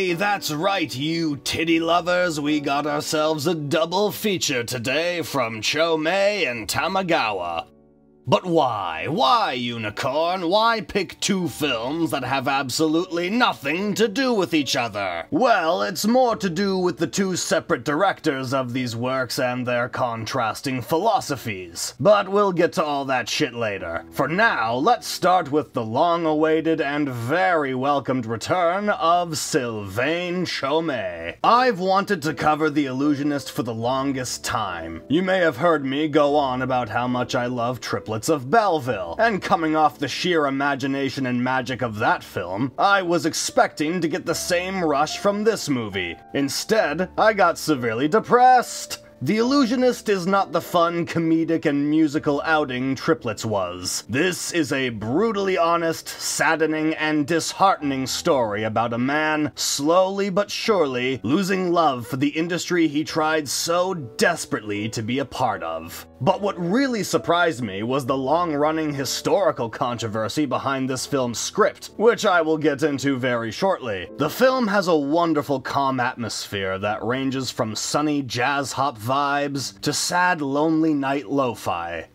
Hey, that's right, you titty lovers. We got ourselves a double feature today from Chomei and Tamagawa. But why? Why, Unicorn? Why pick two films that have absolutely nothing to do with each other? Well, it's more to do with the two separate directors of these works and their contrasting philosophies. But we'll get to all that shit later. For now, let's start with the long-awaited and very welcomed return of Sylvain Chomet. I've wanted to cover The Illusionist for the longest time. You may have heard me go on about how much I love Triplets of Belleville, and coming off the sheer imagination and magic of that film, I was expecting to get the same rush from this movie. Instead, I got severely depressed. The Illusionist is not the fun, comedic, and musical outing Triplets was. This is a brutally honest, saddening, and disheartening story about a man, slowly but surely, losing love for the industry he tried so desperately to be a part of. But what really surprised me was the long-running historical controversy behind this film's script, which I will get into very shortly. The film has a wonderful calm atmosphere that ranges from sunny jazz-hop vibes to sad, lonely night lo-fi.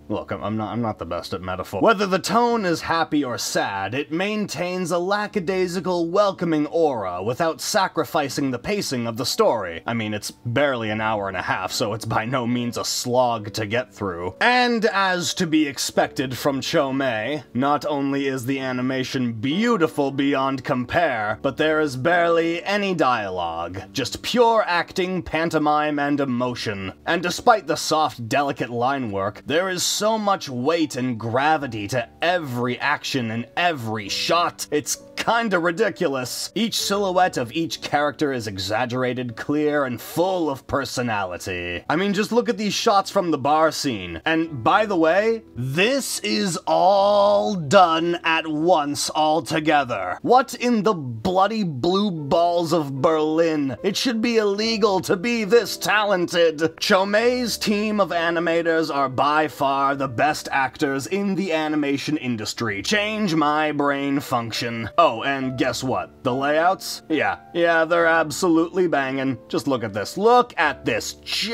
Look, I'm not the best at metaphor. Whether the tone is happy or sad, it maintains a lackadaisical, welcoming aura without sacrificing the pacing of the story. I mean, it's barely an hour and a half, so it's by no means a slog to get through. And as to be expected from Chomei, not only is the animation beautiful beyond compare, but there is barely any dialogue. Just pure acting, pantomime, and emotion. And despite the soft, delicate line work, there is so much weight and gravity to every action and every shot. It's kinda ridiculous. Each silhouette of each character is exaggerated, clear, and full of personality. I mean, just look at these shots from the bar scene. And by the way, this is all done at once all together. What in the bloody blue balls of Berlin? It should be illegal to be this talented. Chomei's team of animators are by far the best actors in the animation industry. Change my brain function. Oh, and guess what? The layouts? Yeah, they're absolutely banging. Just look at this. Look at this. Just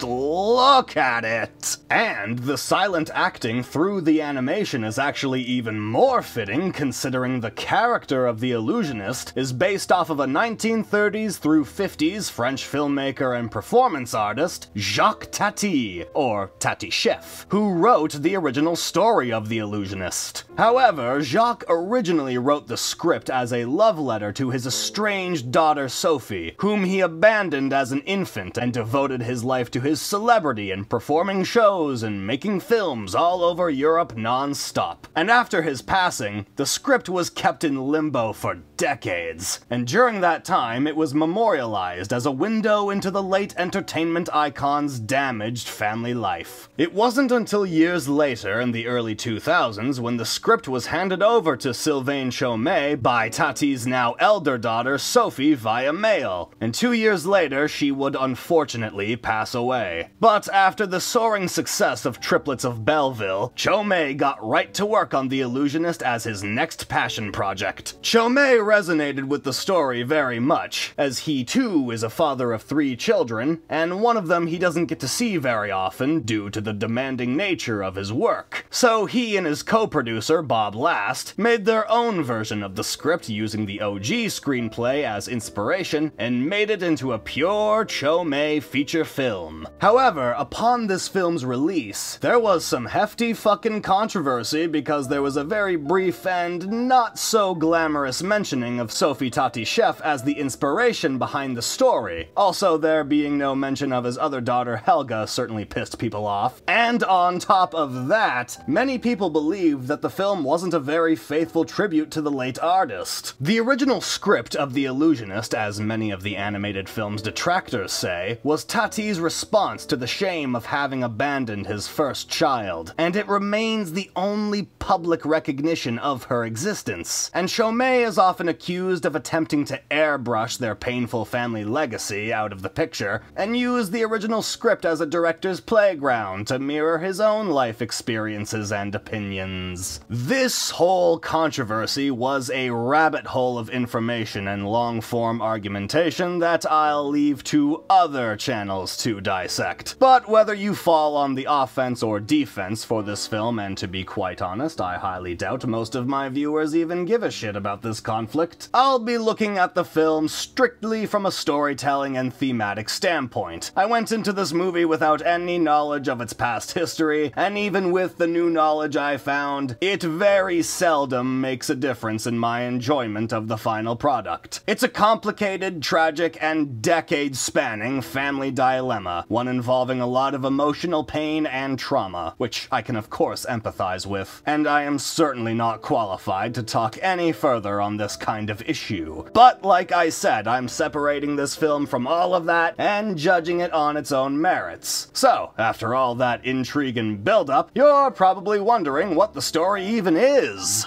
look at it. And the silent acting through the animation is actually even more fitting, considering the character of the Illusionist is based off of a 1930s through 50s French filmmaker and performance artist, Jacques Tati, or Tati Chef, who wrote the original story of The Illusionist. However, Jacques originally wrote the script as a love letter to his estranged daughter Sophie, whom he abandoned as an infant and devoted his life to his celebrity and performing shows and making films all over Europe non-stop. And after his passing, the script was kept in limbo for decades, and during that time it was memorialized as a window into the late entertainment icon's damaged family life. It wasn't until years later, in the early 2000s, when the script was handed over to Sylvain Chomet by Tati's now elder daughter Sophie via mail, and 2 years later she would unfortunately pass away. But after the soaring success of Triplets of Belleville, Chomet got right to work on The Illusionist as his next passion project. Chomet resonated with the story very much, as he too is a father of 3 children, and one of them he doesn't get to see very often due to the demanding nature of his work. So he and his co-producer, Bob Last, made their own version of the script using the OG screenplay as inspiration and made it into a pure Chomet feature film. However, upon this film's release, there was some hefty fucking controversy because there was a very brief and not so glamorous mentioning of Sophie Tati Chef as the inspiration behind the story. Also, there being no mention of his other daughter Helga certainly pissed people off. And on top of that, many people believed that the film wasn't a very faithful tribute to the late artist. The original script of The Illusionist, as many of the animated film's detractors say, was Tati's response to the shame of having abandoned his first child, and it remains the only public recognition of her existence. And Chomet is often accused of attempting to airbrush their painful family legacy out of the picture, and use the original script as a director's playground to mirror his own life experiences and opinions. This whole whole controversy was a rabbit hole of information and long-form argumentation that I'll leave to other channels to dissect. But whether you fall on the offense or defense for this film, and to be quite honest, I highly doubt most of my viewers even give a shit about this conflict, I'll be looking at the film strictly from a storytelling and thematic standpoint. I went into this movie without any knowledge of its past history, and even with the new knowledge I found, it very seldom makes a difference in my enjoyment of the final product. It's a complicated, tragic, and decade-spanning family dilemma, one involving a lot of emotional pain and trauma, which I can of course empathize with, and I am certainly not qualified to talk any further on this kind of issue. But like I said, I'm separating this film from all of that and judging it on its own merits. So, after all that intrigue and build-up, you're probably wondering what the story even is.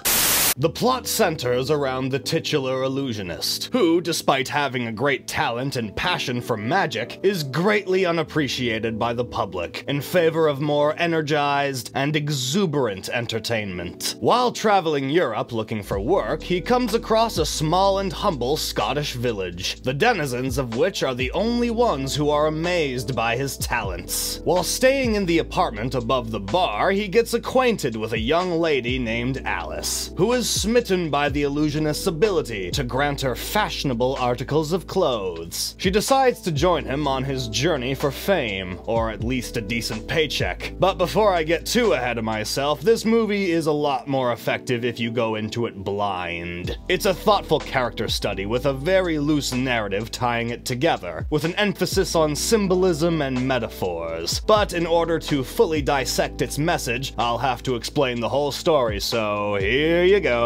The plot centers around the titular illusionist, who, despite having a great talent and passion for magic, is greatly unappreciated by the public, in favor of more energized and exuberant entertainment. While traveling Europe looking for work, he comes across a small and humble Scottish village, the denizens of which are the only ones who are amazed by his talents. While staying in the apartment above the bar, he gets acquainted with a young lady named Alice, who is smitten by the illusionist's ability to grant her fashionable articles of clothes. She decides to join him on his journey for fame, or at least a decent paycheck. But before I get too ahead of myself, this movie is a lot more effective if you go into it blind. It's a thoughtful character study with a very loose narrative tying it together, with an emphasis on symbolism and metaphors. But in order to fully dissect its message, I'll have to explain the whole story, so here you go.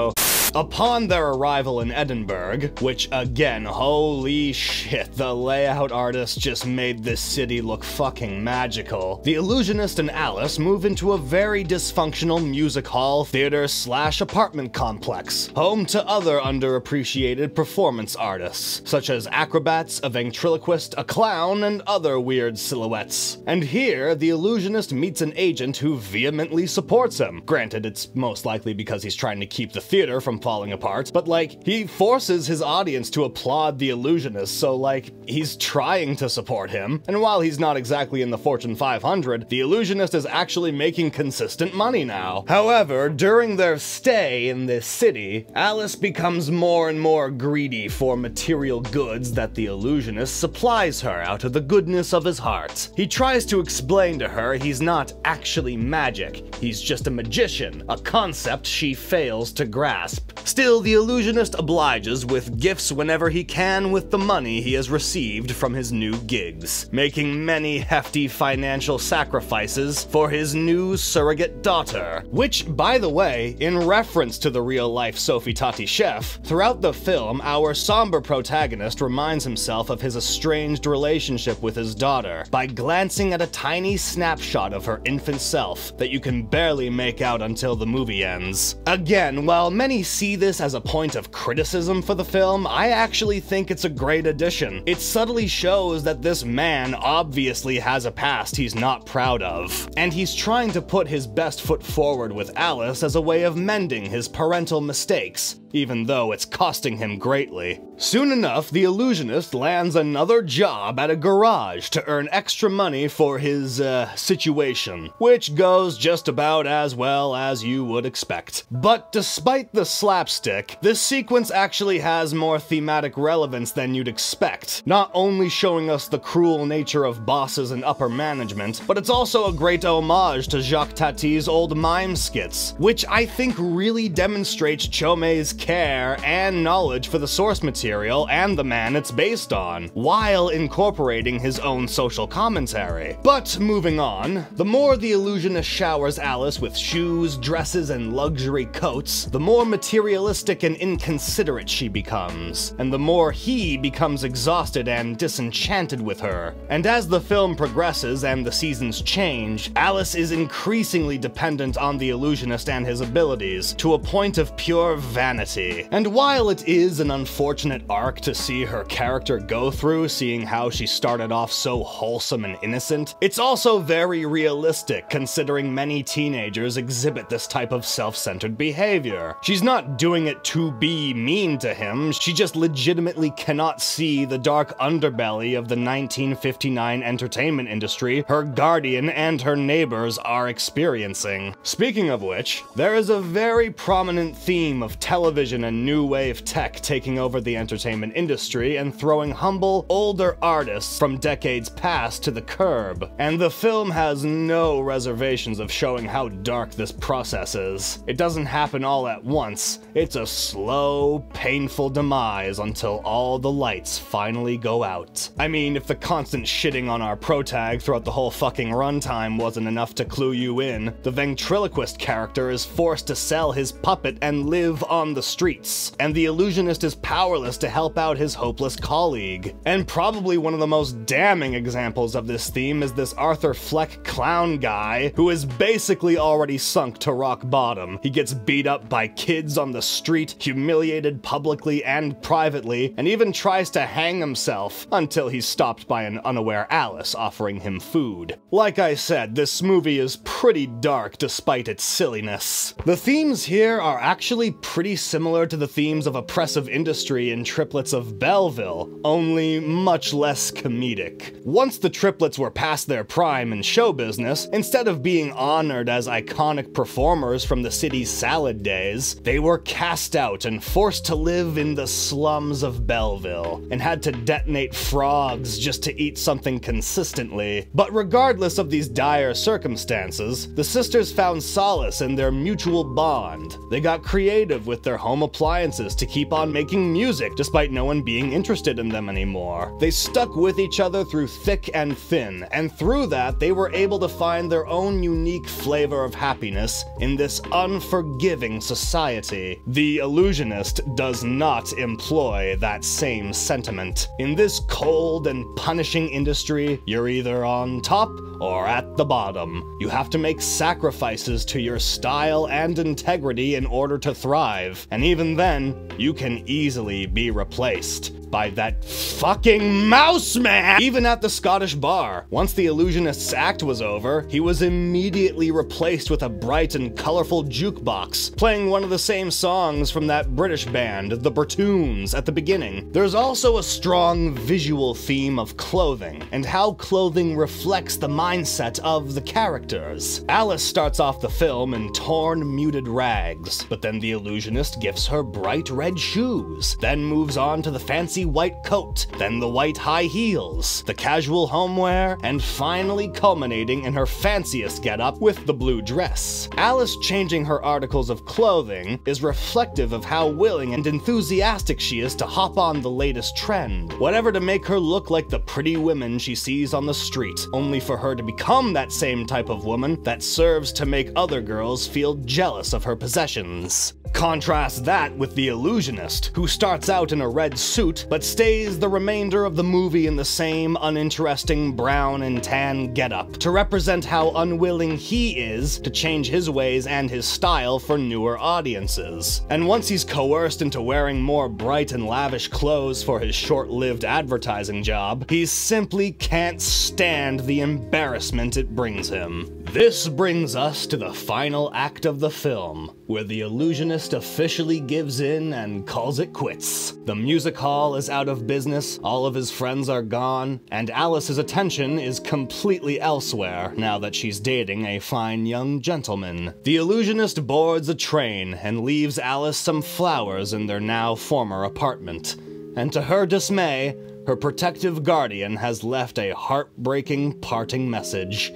Upon their arrival in Edinburgh, which again, holy shit, the layout artist just made this city look fucking magical, the illusionist and Alice move into a very dysfunctional music hall, theater / apartment complex, home to other underappreciated performance artists, such as acrobats, a ventriloquist, a clown, and other weird silhouettes. And here, the illusionist meets an agent who vehemently supports him. Granted, it's most likely because he's trying to keep the theater from falling apart, but like, he forces his audience to applaud the illusionist, so like, he's trying to support him, and while he's not exactly in the Fortune 500, the illusionist is actually making consistent money now. However, during their stay in this city, Alice becomes more and more greedy for material goods that the illusionist supplies her out of the goodness of his heart. He tries to explain to her he's not actually magic, he's just a magician, a concept she fails to grasp. Still, the illusionist obliges with gifts whenever he can with the money he has received from his new gigs, making many hefty financial sacrifices for his new surrogate daughter. Which, by the way, in reference to the real-life Sophie Tati chef, throughout the film, our somber protagonist reminds himself of his estranged relationship with his daughter by glancing at a tiny snapshot of her infant self that you can barely make out until the movie ends. Again, while many see this as a point of criticism for the film, I actually think it's a great addition. It subtly shows that this man obviously has a past he's not proud of, and he's trying to put his best foot forward with Alice as a way of mending his parental mistakes, even though it's costing him greatly. Soon enough, the illusionist lands another job at a garage to earn extra money for his, situation, which goes just about as well as you would expect. But despite the slapstick, this sequence actually has more thematic relevance than you'd expect, not only showing us the cruel nature of bosses and upper management, but it's also a great homage to Jacques Tati's old mime skits, which I think really demonstrates Chome's care and knowledge for the source material and the man it's based on, while incorporating his own social commentary. But moving on, the more the illusionist showers Alice with shoes, dresses, and luxury coats, the more materialistic and inconsiderate she becomes, and the more he becomes exhausted and disenchanted with her. And as the film progresses and the seasons change, Alice is increasingly dependent on the illusionist and his abilities, to a point of pure vanity. society. And while it is an unfortunate arc to see her character go through, seeing how she started off so wholesome and innocent, it's also very realistic considering many teenagers exhibit this type of self-centered behavior. She's not doing it to be mean to him, she just legitimately cannot see the dark underbelly of the 1959 entertainment industry her guardian and her neighbors are experiencing. Speaking of which, there is a very prominent theme of television and new wave tech taking over the entertainment industry and throwing humble, older artists from decades past to the curb. And the film has no reservations of showing how dark this process is. It doesn't happen all at once, it's a slow, painful demise until all the lights finally go out. I mean, if the constant shitting on our protag throughout the whole fucking runtime wasn't enough to clue you in, the ventriloquist character is forced to sell his puppet and live on the streets, and the illusionist is powerless to help out his hopeless colleague. And probably one of the most damning examples of this theme is this Arthur Fleck clown guy, who is basically already sunk to rock bottom. He gets beat up by kids on the street, humiliated publicly and privately, and even tries to hang himself until he's stopped by an unaware Alice offering him food. Like I said, this movie is pretty dark despite its silliness. The themes here are actually pretty similar to the themes of oppressive industry in Triplets of Belleville, only much less comedic. Once the triplets were past their prime in show business, instead of being honored as iconic performers from the city's salad days, they were cast out and forced to live in the slums of Belleville, and had to detonate frogs just to eat something consistently. But regardless of these dire circumstances, the sisters found solace in their mutual bond. They got creative with their home appliances to keep on making music despite no one being interested in them anymore. They stuck with each other through thick and thin, and through that they were able to find their own unique flavor of happiness in this unforgiving society. The illusionist does not employ that same sentiment. In this cold and punishing industry, you're either on top or at the bottom. You have to make sacrifices to your style and integrity in order to thrive, and even then, you can easily be replaced by that fucking mouse man! Even at the Scottish bar, once the illusionist's act was over, he was immediately replaced with a bright and colorful jukebox, playing one of the same songs from that British band, the Bertoons, at the beginning. There's also a strong visual theme of clothing, and how clothing reflects the mindset of the characters. Alice starts off the film in torn, muted rags, but then the illusionist gives her bright red shoes, then moves on to the fancy white coat, then the white high heels, the casual homeware, and finally culminating in her fanciest getup with the blue dress. Alice changing her articles of clothing is reflective of how willing and enthusiastic she is to hop on the latest trend, whatever to make her look like the pretty women she sees on the street, only for her to become that same type of woman that serves to make other girls feel jealous of her possessions. Contrast that with the illusionist, who starts out in a red suit, but stays the remainder of the movie in the same uninteresting brown and tan getup, to represent how unwilling he is to change his ways and his style for newer audiences. And once he's coerced into wearing more bright and lavish clothes for his short-lived advertising job, he simply can't stand the embarrassment it brings him. This brings us to the final act of the film, where the illusionist officially gives in and calls it quits. The music hall is out of business, all of his friends are gone, and Alice's attention is completely elsewhere now that she's dating a fine young gentleman. The illusionist boards a train and leaves Alice some flowers in their now former apartment. And to her dismay, her protective guardian has left a heartbreaking parting message.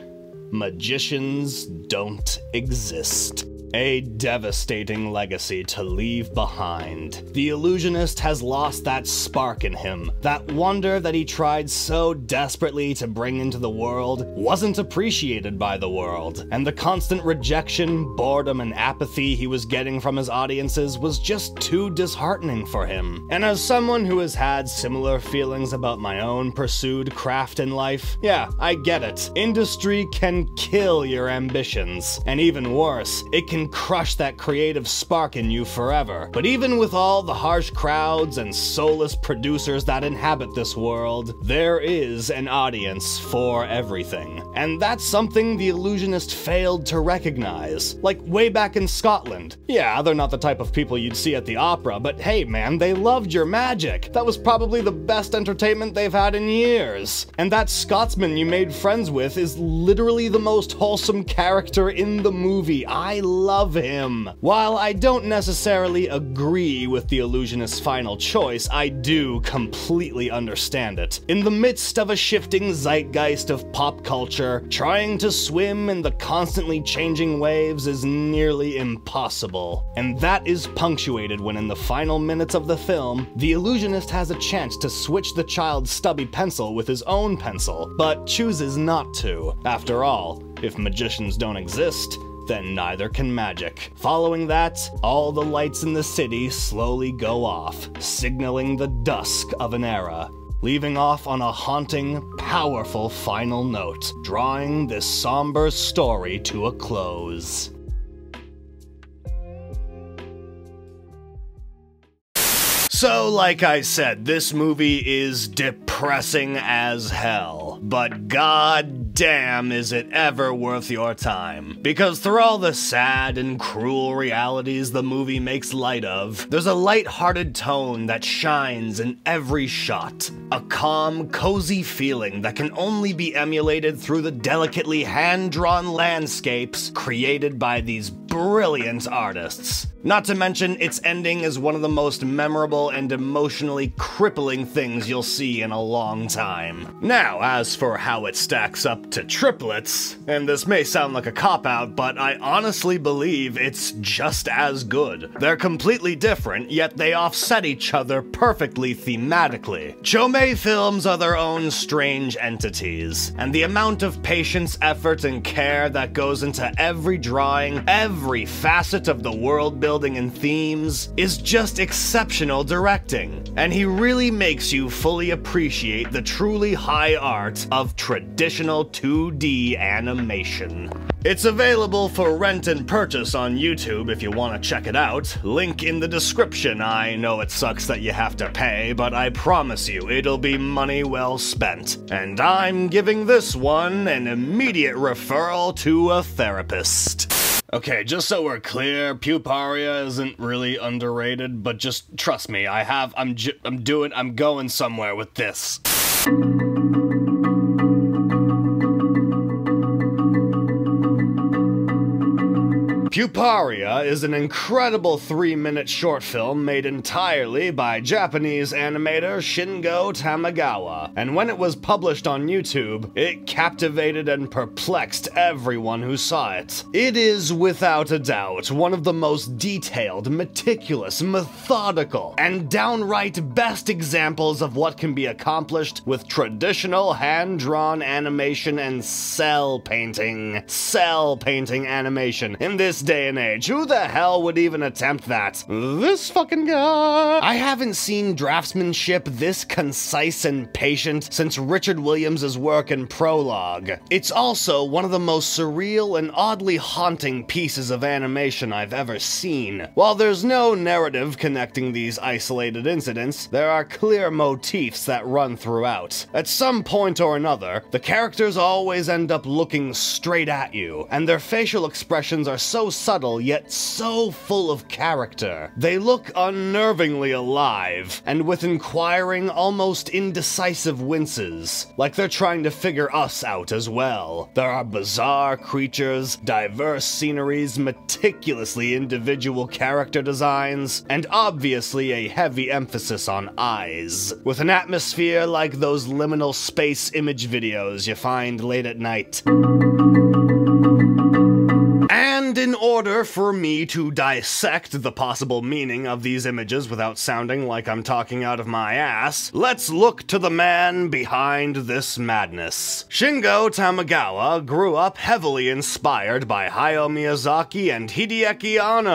Magicians don't exist. A devastating legacy to leave behind. The illusionist has lost that spark in him. That wonder that he tried so desperately to bring into the world wasn't appreciated by the world, and the constant rejection, boredom, and apathy he was getting from his audiences was just too disheartening for him. And as someone who has had similar feelings about my own pursued craft in life, yeah, I get it. Industry can kill your ambitions, and even worse, it can can crush that creative spark in you forever. But even with all the harsh crowds and soulless producers that inhabit this world, there is an audience for everything. And that's something The Illusionist failed to recognize. Like way back in Scotland. Yeah, they're not the type of people you'd see at the opera, but hey man, they loved your magic. That was probably the best entertainment they've had in years. And that Scotsman you made friends with is literally the most wholesome character in the movie. I love him. While I don't necessarily agree with The Illusionist's final choice, I do completely understand it. In the midst of a shifting zeitgeist of pop culture, trying to swim in the constantly changing waves is nearly impossible. And that is punctuated when in the final minutes of the film, the illusionist has a chance to switch the child's stubby pencil with his own pencil, but chooses not to. After all, if magicians don't exist, then neither can magic. Following that, all the lights in the city slowly go off, signaling the dusk of an era, leaving off on a haunting, powerful final note, drawing this somber story to a close. So, like I said, this movie is depressing as hell, but god damn is it ever worth your time. Because through all the sad and cruel realities the movie makes light of, there's a light-hearted tone that shines in every shot. A calm, cozy feeling that can only be emulated through the delicately hand-drawn landscapes created by these brilliant artists. Not to mention, its ending is one of the most memorable and emotionally crippling things you'll see in a long time. Now, as for how it stacks up to Triplets, and this may sound like a cop-out, but I honestly believe it's just as good. They're completely different, yet they offset each other perfectly thematically. Chomei films are their own strange entities, and the amount of patience, effort, and care that goes into every drawing, every facet of the world building and themes, is just exceptional directing, and he really makes you fully appreciate the truly high art of traditional 2D animation. It's available for rent and purchase on YouTube if you want to check it out. Link in the description. I know it sucks that you have to pay, but I promise you it'll be money well spent. And I'm giving this one an immediate referral to a therapist. Okay, just so we're clear, Puparia isn't really underrated, but just trust me, I'm going somewhere with this. Puparia is an incredible 3-minute short film made entirely by Japanese animator Shingo Tamagawa, and when it was published on YouTube, it captivated and perplexed everyone who saw it. It is, without a doubt, one of the most detailed, meticulous, methodical, and downright best examples of what can be accomplished with traditional hand-drawn animation and cell painting animation in this day and age. Who the hell would even attempt that? This fucking guy. I haven't seen draftsmanship this concise and patient since Richard Williams' work in Prologue. It's also one of the most surreal and oddly haunting pieces of animation I've ever seen. While there's no narrative connecting these isolated incidents, there are clear motifs that run throughout. At some point or another, the characters always end up looking straight at you, and their facial expressions are so subtle yet so full of character. They look unnervingly alive, and with inquiring, almost indecisive winces, like they're trying to figure us out as well. There are bizarre creatures, diverse sceneries, meticulously individual character designs, and obviously a heavy emphasis on eyes, with an atmosphere like those liminal space image videos you find late at night. And in order for me to dissect the possible meaning of these images without sounding like I'm talking out of my ass, let's look to the man behind this madness. Shingo Tamagawa grew up heavily inspired by Hayao Miyazaki and Hideaki Anno.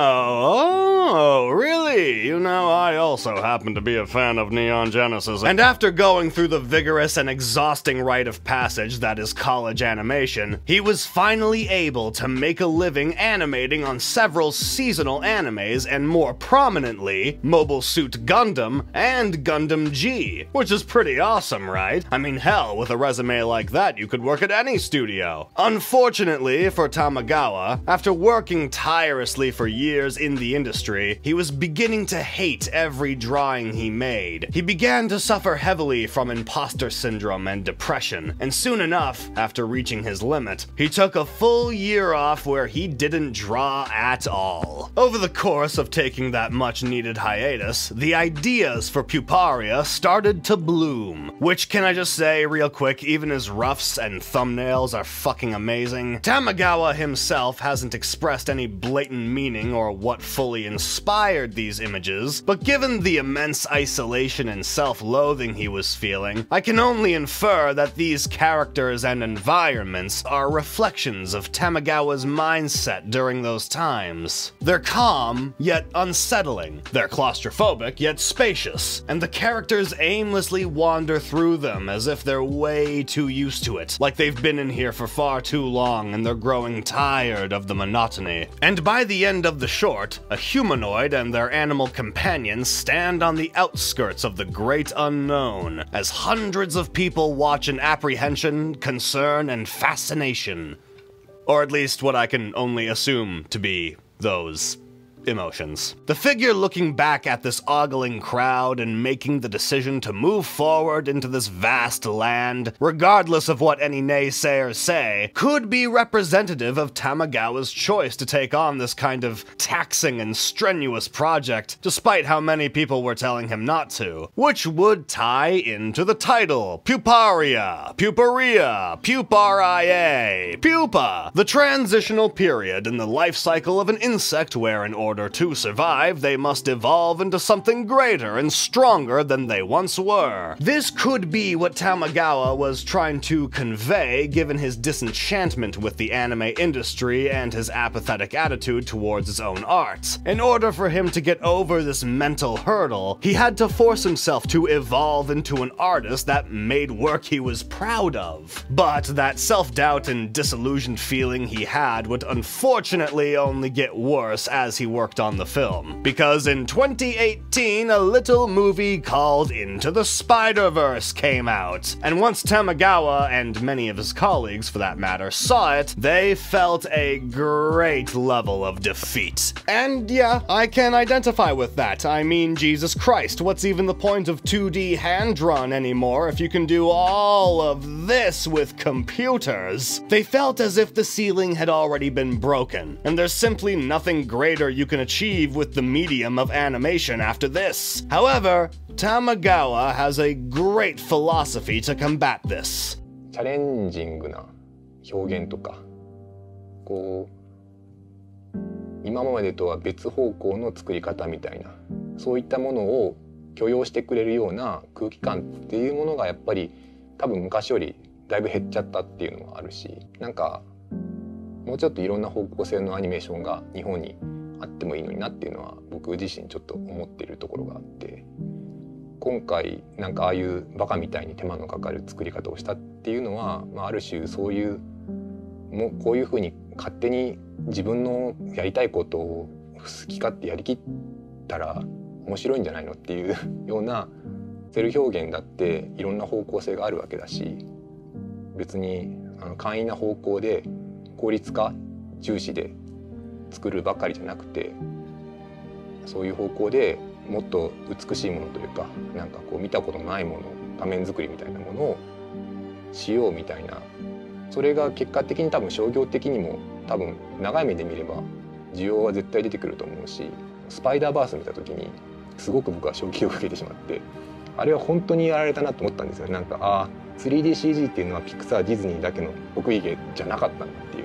Oh, really? You know, I also happen to be a fan of Neon Genesis. And after going through the vigorous and exhausting rite of passage that is college animation, he was finally able to make a living animating collaborating on several seasonal animes and more prominently Mobile Suit Gundam and Gundam G, which is pretty awesome, right? I mean, hell, with a resume like that, you could work at any studio. Unfortunately for Tamagawa, after working tirelessly for years in the industry, he was beginning to hate every drawing he made. He began to suffer heavily from imposter syndrome and depression, and soon enough, after reaching his limit, he took a full year off where he didn't draw at all. Over the course of taking that much-needed hiatus, the ideas for Puparia started to bloom. Which, can I just say real quick, even his roughs and thumbnails are fucking amazing. Tamagawa himself hasn't expressed any blatant meaning or what fully inspired these images, but given the immense isolation and self-loathing he was feeling, I can only infer that these characters and environments are reflections of Tamagawa's mindset during those times. They're calm, yet unsettling. They're claustrophobic, yet spacious, and the characters aimlessly wander through them as if they're way too used to it, like they've been in here for far too long and they're growing tired of the monotony. And by the end of the short, a humanoid and their animal companions stand on the outskirts of the great unknown, as hundreds of people watch in apprehension, concern, and fascination. Or at least what I can only assume to be those emotions. The figure looking back at this ogling crowd and making the decision to move forward into this vast land, regardless of what any naysayers say, could be representative of Tamagawa's choice to take on this kind of taxing and strenuous project, despite how many people were telling him not to, which would tie into the title, Puparia, Puparia, Puparia, Pupa, the transitional period in the life cycle of an insect where in order to survive, they must evolve into something greater and stronger than they once were. This could be what Tamagawa was trying to convey given his disenchantment with the anime industry and his apathetic attitude towards his own art. In order for him to get over this mental hurdle, he had to force himself to evolve into an artist that made work he was proud of. But that self-doubt and disillusioned feeling he had would unfortunately only get worse as he worked on the film, because in 2018 a little movie called Into the Spider-Verse came out, and once Tamagawa, and many of his colleagues for that matter, saw it, they felt a great level of defeat. And yeah, I can identify with that. I mean, Jesus Christ, what's even the point of 2D hand-drawn anymore if you can do all of this with computers? They felt as if the ceiling had already been broken, and there's simply nothing greater you can achieve with the medium of animation after this. However, Tamagawa has a great philosophy to combat this. チャレンジングな表現とか、こう今までとは別方向の作り方みたいな、そういったものを許容してくれるような空気感っていうものがやっぱり多分昔よりだいぶ減っちゃったっていうのもあるし、なんかもうちょっといろんな方向性のアニメーションが日本にあってもいいのになっていうのは僕自身ちょっと思っているところがあって、今回なんかああいうバカみたいに手間のかかる作り方をしたっていうのは、ある種そういうもうこういうふうに勝手に自分のやりたいことを好き勝手やりきったら面白いんじゃないのっていうようなセル表現だっていろんな方向性があるわけだし、別に簡易な方向で効率化重視で作るばかりじゃなくて、そういう方向でもっと美しいものというか、なんかこう見たことないもの、画面作りみたいなものをしようみたいな、それが結果的に多分商業的にも多分長い目で見れば需要は絶対出てくると思うし、スパイダーバース見た時にすごく僕は衝撃を受けてしまって、あれは本当にやられたなと思ったんですよ。なんか3DCG っていうのはピクサーディズニーだけの得意芸じゃなかったんだっていう、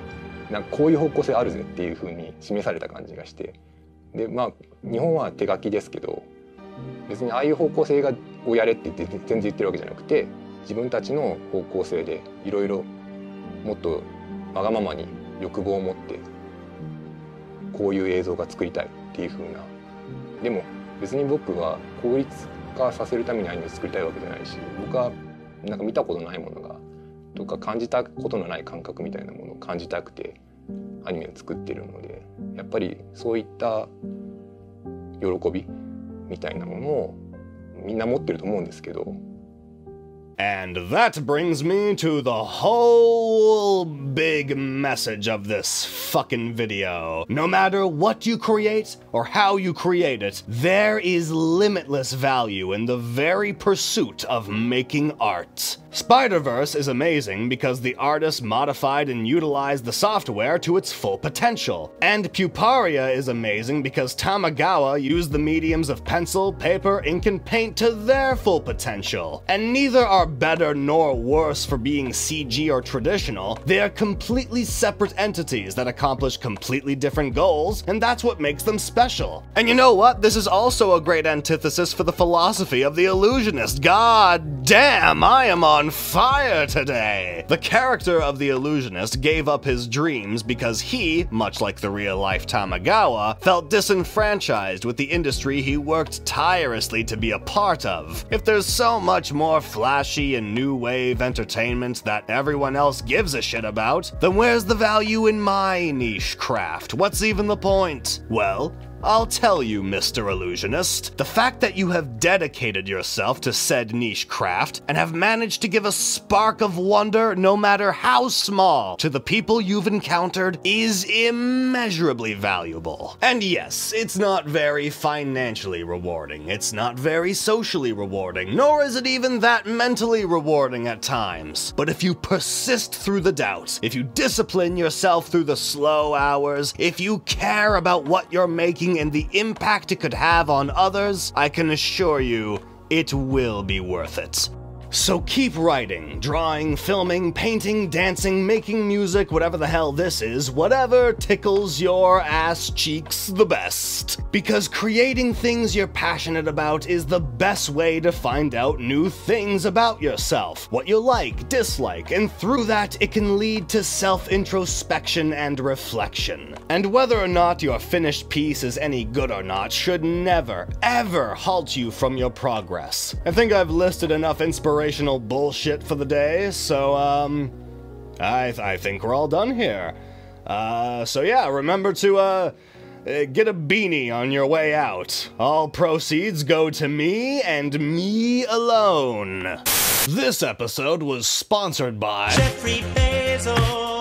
なんかこういう方向性あるぜっていう風に示された感じがして、で日本は手書きですけど、別にああいう方向性をやれって全然言ってるわけじゃなくて、自分たちの方向性でいろいろもっとわがままに欲望を持ってこういう映像が作りたいっていう風な。でも別に僕は効率化させるためにアニメを作りたいわけじゃないし、僕はなんか見たことないものがとか感じたことのない感覚みたいなものを感じたくてアニメを作ってるので、やっぱりそういった喜びみたいなものをみんな持ってると思うんですけど。And that brings me to the whole big message of this fucking video. No matter what you create or how you create it, there is limitless value in the very pursuit of making art. Spider-Verse is amazing because the artist modified and utilized the software to its full potential. And Puparia is amazing because Tamagawa used the mediums of pencil, paper, ink, and paint to their full potential. And neither are better nor worse for being CG or traditional. They are completely separate entities that accomplish completely different goals, and that's what makes them special. And you know what? This is also a great antithesis for the philosophy of the illusionist. God damn, I am on fire today! The character of the illusionist gave up his dreams because he, much like the real-life Tamagawa, felt disenfranchised with the industry he worked tirelessly to be a part of. If there's so much more flashy and new wave entertainment that everyone else gives a shit about, then where's the value in my niche craft? What's even the point? Well, I'll tell you, Mr. Illusionist. The fact that you have dedicated yourself to said niche craft and have managed to give a spark of wonder, no matter how small, to the people you've encountered is immeasurably valuable. And yes, it's not very financially rewarding, it's not very socially rewarding, nor is it even that mentally rewarding at times. But if you persist through the doubt, if you discipline yourself through the slow hours, if you care about what you're making and the impact it could have on others, I can assure you, it will be worth it. So keep writing, drawing, filming, painting, dancing, making music, whatever the hell this is, whatever tickles your ass cheeks the best. Because creating things you're passionate about is the best way to find out new things about yourself, what you like, dislike, and through that it can lead to self-introspection and reflection. And whether or not your finished piece is any good or not should never, ever halt you from your progress. I think I've listed enough inspirational bullshit for the day, so, I think we're all done here. So yeah, remember to, get a beanie on your way out. All proceeds go to me and me alone. This episode was sponsored by Jeffrey Bezos.